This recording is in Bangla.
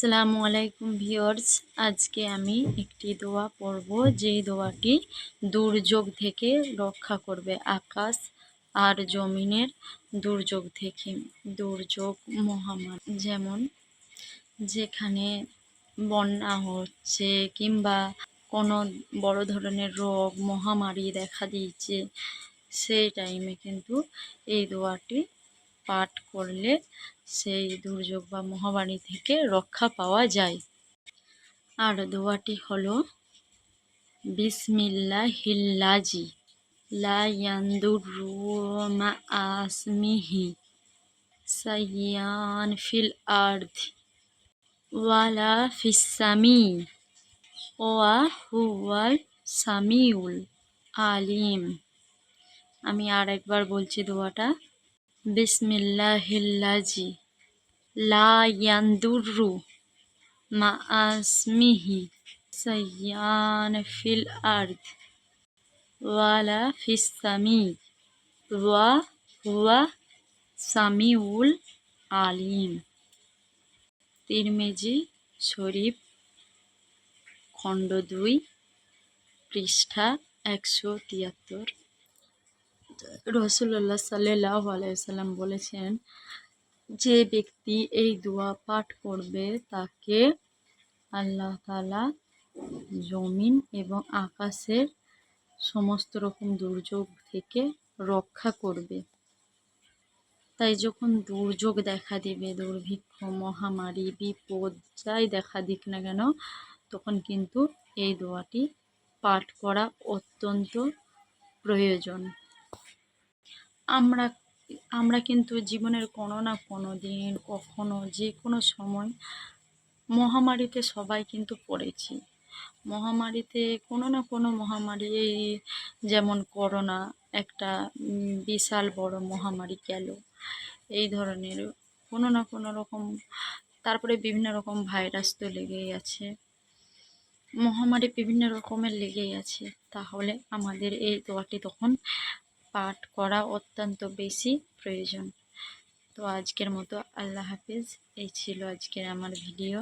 আসসালামু আলাইকুম ভিউয়ার্স, আজকে আমি একটি দোয়া পড়ব যেই দোয়াটি দুর্যোগ থেকে রক্ষা করবে, আকাশ আর জমিনের দুর্যোগ থেকে। দুর্যোগ মহামারী, যেমন যেখানে বন্যা হচ্ছে কিংবা কোনো বড় ধরনের রোগ মহামারী দেখা দিয়েছে, সেই টাইমে কিন্তু এই দোয়াটি পাঠ করলে সেই দুর্যোগ বা মহামারী থেকে রক্ষা পাওয়া যায়। আর দোয়াটি হলো বিসমিল্লাহিল্লাজি লা ইয়ানদুরু মা আসমিহি সাইয়ান ফিল আরদি ওয়ালা ফিসামি ওয়া হুয়াল সামিউল আলিম। আমি আর একবার বলছি দোয়াটা, বিসমিল্লাহিল্লাজি লা ইয়ানদুরু মা আসমিহি সাইয়ান ফিল আরদ ওয়ালা ফিসামি ওয়া হুয়া সামিউল আলিম। তিরমিজি শরীফ, খণ্ড 2, পৃষ্ঠা 173। রাসূলুল্লাহ সাল্লাল্লাহু আলাইহি ওয়াসাল্লাম বলেছেন, যে ব্যক্তি এই দোয়া পাঠ করবে তাকে আল্লাহ তাআলা জমিন এবং আকাশের সমস্ত রকম দুর্যোগ থেকে রক্ষা করবে। তাই যখন দুর্যোগ দেখা দিবে, দুর্ভিক্ষ, মহামারী, বিপদ যাই দেখা দিক না কেন, তখন কিন্তু এই দোয়াটি পাঠ করা অত্যন্ত প্রয়োজন। আমরা আমরা কিন্তু জীবনের কোনো না কোনো দিন, কখনো, যে কোনো সময় মহামারীতে সবাই কিন্তু পড়েছি। মহামারীতে কোনো না কোনো মহামারী, যেমন করোনা একটা বিশাল বড় মহামারী গেল, এই ধরনের কোনো না কোনো রকম। তারপরে বিভিন্ন রকম ভাইরাস তো লেগেই আছে, মহামারী বিভিন্ন রকমের লেগেই আছে। তাহলে আমাদের এই দোয়াটি তখন পাঠ করা অত্যন্ত বেশি প্রয়োজন। তো আজকের মতো আল্লাহ হাফেজ। এই ছিল আজকের আমার ভিডিও।